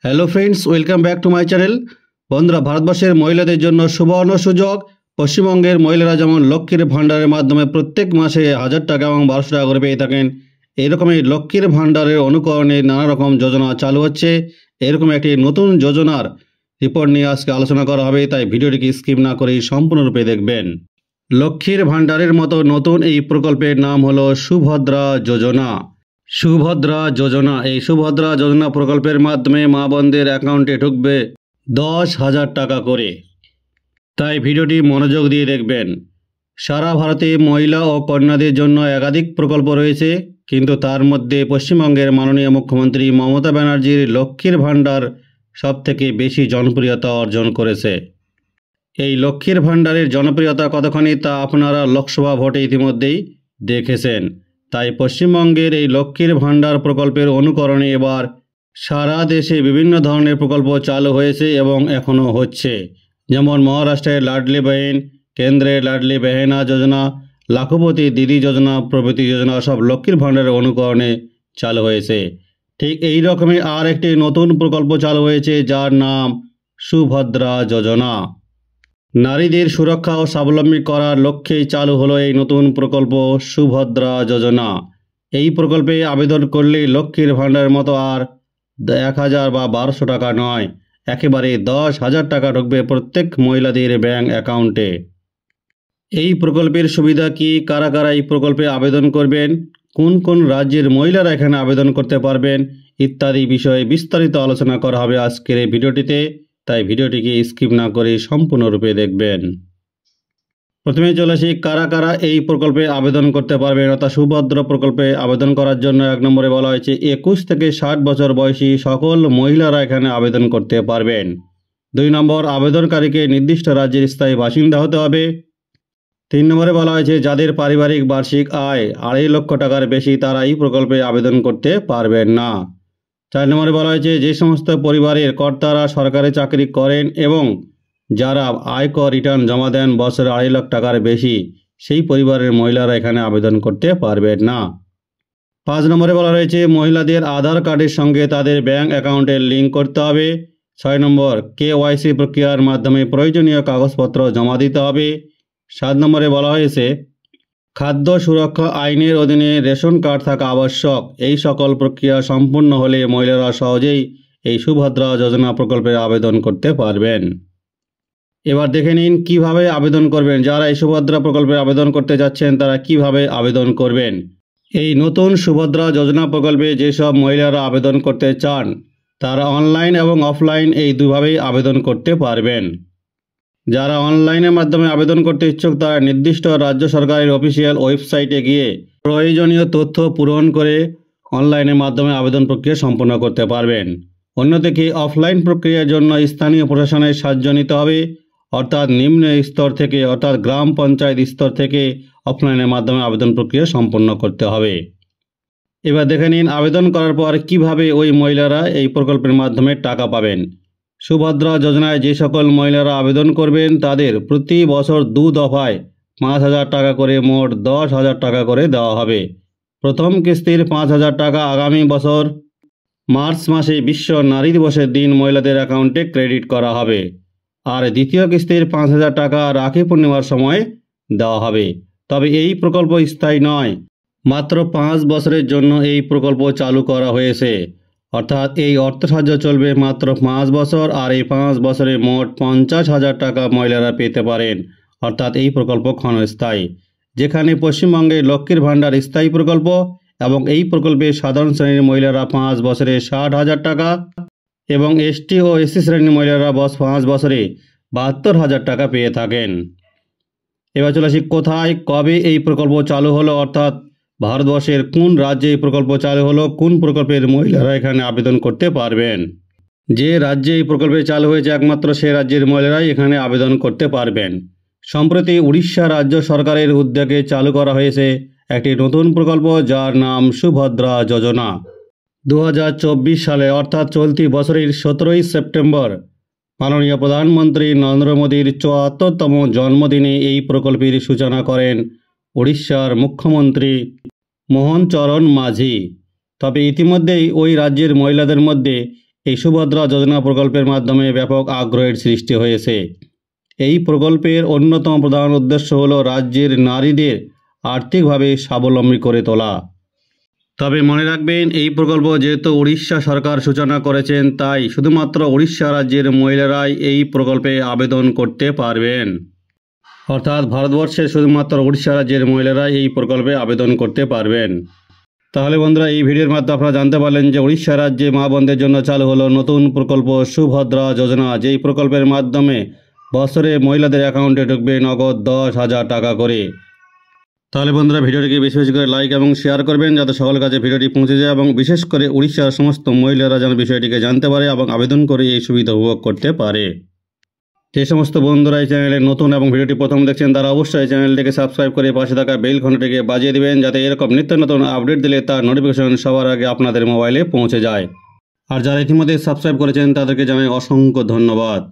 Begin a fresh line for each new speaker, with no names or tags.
Hello friends, welcome back to my channel. বন্ধুরা, ভারতবর্ষের মহিলাদের জন্য সুবর্ণ সুযোগ। পশ্চিমবঙ্গের মহিলারা যেমন লক্ষ্মীর ভাণ্ডারের মাধ্যমে প্রত্যেক মাসে 1000 টাকা এবং 1200 টাকা করে পেয়ে থাকেন, এরকমই লক্ষ্মীর ভাণ্ডারের অনুকরণে নানা রকম যোজনা চালু হচ্ছে। এরকম একটি নতুন যোজনার রিপোর্ট নিয়ে আজকে আলোচনা করা হবে, তাই ভিডিওটিকে স্কিপ না করে সম্পূর্ণরূপে দেখবেন। লক্ষ্মীর ভাণ্ডারের মতো নতুন এই প্রকল্পের নাম হলো সুভদ্রা যোজনা। সুভদ্রা যোজনা, এই সুভদ্রা যোজনা প্রকল্পের মাধ্যমে মা বোনদের অ্যাকাউন্টে ঢুকবে 10,000 টাকা করে। তাই ভিডিওটি মনোযোগ দিয়ে দেখবেন। সারা ভারতে মহিলা ও কন্যাদের জন্য একাধিক প্রকল্প রয়েছে, কিন্তু তার মধ্যে পশ্চিমবঙ্গের মাননীয় মুখ্যমন্ত্রী মমতা ব্যানার্জির লক্ষ্মীর ভাণ্ডার সবথেকে বেশি জনপ্রিয়তা অর্জন করেছে। এই লক্ষ্মীর ভাণ্ডারের জনপ্রিয়তা কতখানি তা আপনারা লোকসভা ভোটে ইতিমধ্যেই দেখেছেন। তাই পশ্চিমবঙ্গের এই লক্ষ্মীর ভাণ্ডার প্রকল্পের অনুকরণে এবার সারা দেশে বিভিন্ন ধরনের প্রকল্প চালু হয়েছে এবং এখনও হচ্ছে। যেমন মহারাষ্ট্রের লাডলি বহন, কেন্দ্রের লাডলি বেহেনা যোজনা, লাখপতি দিদি যোজনা প্রভৃতি যোজনা সব লক্ষ্মীর ভাণ্ডারের অনুকরণে চালু হয়েছে। ঠিক এই রকমই আর একটি নতুন প্রকল্প চালু হয়েছে, যার নাম সুভদ্রা যোজনা। নারীদের সুরক্ষা ও স্বাবলম্বী করার লক্ষ্যেই চালু হলো এই নতুন প্রকল্প সুভদ্রা যোজনা। এই প্রকল্পে আবেদন করলে লক্ষ্মীর ভাণ্ডারের মতো আর 1000 বা 1200 টাকা নয়, একেবারে 10,000 টাকা ঢুকবে প্রত্যেক মহিলাদের ব্যাংক অ্যাকাউন্টে। এই প্রকল্পের সুবিধা কি, কারা কারা এই প্রকল্পে আবেদন করবেন, কোন কোন রাজ্যের মহিলারা এখানে আবেদন করতে পারবেন ইত্যাদি বিষয়ে বিস্তারিত আলোচনা করা হবে আজকের এই ভিডিওটিতে, তাই ভিডিওটিকে স্কিপ না করে সম্পূর্ণরূপে দেখবেন। প্রথমে চলে আসি কারা কারা এই প্রকল্পে আবেদন করতে পারবেন। অর্থাৎ সুভদ্রা প্রকল্পে আবেদন করার জন্য 1 নম্বরে বলা হয়েছে 21 থেকে 60 বছর বয়সী সকল মহিলারা এখানে আবেদন করতে পারবেন। 2 নম্বর, আবেদনকারীকে নির্দিষ্ট রাজ্যের স্থায়ী বাসিন্দা হতে হবে। 3 নম্বরে বলা হয়েছে যাদের পারিবারিক বার্ষিক আয় 2.5 লক্ষ টাকার বেশি তারা এই প্রকল্পে আবেদন করতে পারবেন না। 4 নম্বরে বলা হয়েছে যে সমস্ত পরিবারের কর্তারা সরকারি চাকরি করেন এবং যারা আয়কর রিটার্ন জমা দেন বছরে 2.5 লাখ টাকার বেশি, সেই পরিবারের মহিলারা এখানে আবেদন করতে পারবেন না। 5 নম্বরে বলা রয়েছে মহিলাদের আধার কার্ডের সঙ্গে তাদের ব্যাংক অ্যাকাউন্টের লিঙ্ক করতে হবে। 6 নম্বর, KYC প্রক্রিয়ার মাধ্যমে প্রয়োজনীয় কাগজপত্র জমা দিতে হবে। 7 নম্বরে বলা হয়েছে খাদ্য সুরক্ষা আইনের অধীনে রেশন কার্ড থাকা আবশ্যক। এই সকল প্রক্রিয়া সম্পূর্ণ হলে মহিলারা সহজেই এই সুভদ্রা যোজনা প্রকল্পে আবেদন করতে পারবেন। এবার দেখে নিন কিভাবে আবেদন করবেন। যারা এই সুভদ্রা প্রকল্পে আবেদন করতে যাচ্ছেন তারা কিভাবে আবেদন করবেন। এই নতুন সুভদ্রা যোজনা প্রকল্পে যেসব মহিলারা আবেদন করতে চান তারা অনলাইন এবং অফলাইন এই দুভাবেই আবেদন করতে পারবেন। যারা অনলাইনের মাধ্যমে আবেদন করতে ইচ্ছুক তারা নির্দিষ্ট রাজ্য সরকারের অফিসিয়াল ওয়েবসাইটে গিয়ে প্রয়োজনীয় তথ্য পূরণ করে অনলাইনের মাধ্যমে আবেদন প্রক্রিয়া সম্পন্ন করতে পারবেন। অন্যদিকে অফলাইন প্রক্রিয়ার জন্য স্থানীয় প্রশাসনের সাহায্য নিতে হবে, অর্থাৎ নিম্ন স্তর থেকে অর্থাৎ গ্রাম পঞ্চায়েত স্তর থেকে অফলাইনের মাধ্যমে আবেদন প্রক্রিয়া সম্পন্ন করতে হবে। এবার দেখে নিন আবেদন করার পর কিভাবে ওই মহিলারা এই প্রকল্পের মাধ্যমে টাকা পাবেন। সুভদ্রা যোজনায় যে সকল মহিলারা আবেদন করবেন তাদের প্রতি বছর 2 দফায় 5,000 টাকা করে মোট 10,000 টাকা করে দেওয়া হবে। প্রথম কিস্তির 5,000 টাকা আগামী বছর মার্চ মাসে বিশ্ব নারী দিবসের দিন মহিলাদের অ্যাকাউন্টে ক্রেডিট করা হবে, আর দ্বিতীয় কিস্তির 5,000 টাকা রাখি পূর্ণিমার সময় দেওয়া হবে। তবে এই প্রকল্প স্থায়ী নয়, মাত্র 5 বছরের জন্য এই প্রকল্প চালু করা হয়েছে। অর্থাৎ এই অর্থ সাহায্য চলবে মাত্র 5 বছর, আর এই 5 বছরে মোট 50,000 টাকা মহিলারা পেতে পারেন। অর্থাৎ এই প্রকল্প ক্ষণস্থায়ী। যেখানে পশ্চিমবঙ্গে লক্ষ্মীর ভাণ্ডার স্থায়ী প্রকল্প এবং এই প্রকল্পে সাধারণ শ্রেণীর মহিলারা 5 বছরে 60,000 টাকা এবং ST ও SC শ্রেণীর মহিলারা 5 বছরে 72,000 টাকা পেয়ে থাকেন। এবার চলে আসি কোথায় কবে এই প্রকল্প চালু হলো, অর্থাৎ ভারতবর্ষের কোন রাজ্যে এই প্রকল্প চালু হলো, কোন প্রকল্পের মহিলারা এখানে আবেদন করতে পারবেন। যে রাজ্যে এই প্রকল্পে চালু হয়েছে একমাত্র সে রাজ্যের মহিলারাই এখানে আবেদন করতে পারবেন। সম্প্রতি উড়িষ্যা রাজ্য সরকারের উদ্যোগে চালু করা হয়েছে একটি নতুন প্রকল্প, যার নাম সুভদ্রা যোজনা। 2024 সালে অর্থাৎ চলতি বছরের 17ই সেপ্টেম্বর মাননীয় প্রধানমন্ত্রী নরেন্দ্র মোদীর 74তম জন্মদিনে এই প্রকল্পের সূচনা করেন উড়িষ্যার মুখ্যমন্ত্রী মোহন চরণ মাঝি। তবে ইতিমধ্যেই ওই রাজ্যের মহিলাদের মধ্যে এই সুভদ্রা যোজনা প্রকল্পের মাধ্যমে ব্যাপক আগ্রহের সৃষ্টি হয়েছে। এই প্রকল্পের অন্যতম প্রধান উদ্দেশ্য হল রাজ্যের নারীদের আর্থিকভাবে স্বাবলম্বী করে তোলা। তবে মনে রাখবেন, এই প্রকল্প যেহেতু উড়িষ্যা সরকার সূচনা করেছেন, তাই শুধুমাত্র উড়িষ্যা রাজ্যের মহিলারাই এই প্রকল্পে আবেদন করতে পারবেন। অর্থাৎ ভারতবর্ষের শুধুমাত্র উড়িষ্যা রাজ্যের মহিলারাই এই প্রকল্পে আবেদন করতে পারবেন। তাহলে বন্ধুরা, এই ভিডিওর মাধ্যমে আপনারা জানতে পারলেন যে উড়িষ্যা রাজ্যে মা বোনদের জন্য চালু হলো নতুন প্রকল্প সুভদ্রা যোজনা, যেই প্রকল্পের মাধ্যমে বছরে মহিলাদের অ্যাকাউন্টে ঢুকবে নগদ 10,000 টাকা করে। তাহলে বন্ধুরা, ভিডিওটিকে বেশি বেশি করে লাইক এবং শেয়ার করবেন, যাতে সকলের কাছে ভিডিওটি পৌঁছে যায় এবং বিশেষ করে উড়িষ্যার সমস্ত মহিলারা যেন বিষয়টিকে জানতে পারে এবং আবেদন করে এই সুবিধা উপভোগ করতে পারে। যে সমস্ত বন্ধুরা এই চ্যানেলে নতুন এবং ভিডিওটি প্রথম দেখছেন, তারা অবশ্যই চ্যানেলটিকে সাবস্ক্রাইব করে পাশে থাকা বেল ঘন্টাটিকে বাজিয়ে দিবেন, যাতে এরকম নিত্য নতুন আপডেট দিলে তার নোটিফিকেশন সবার আগে আপনাদের মোবাইলে পৌঁছে যায়। আর যারা ইতিমধ্যে সাবস্ক্রাইব করেছেন তাদেরকে জানাই অসংখ্য ধন্যবাদ।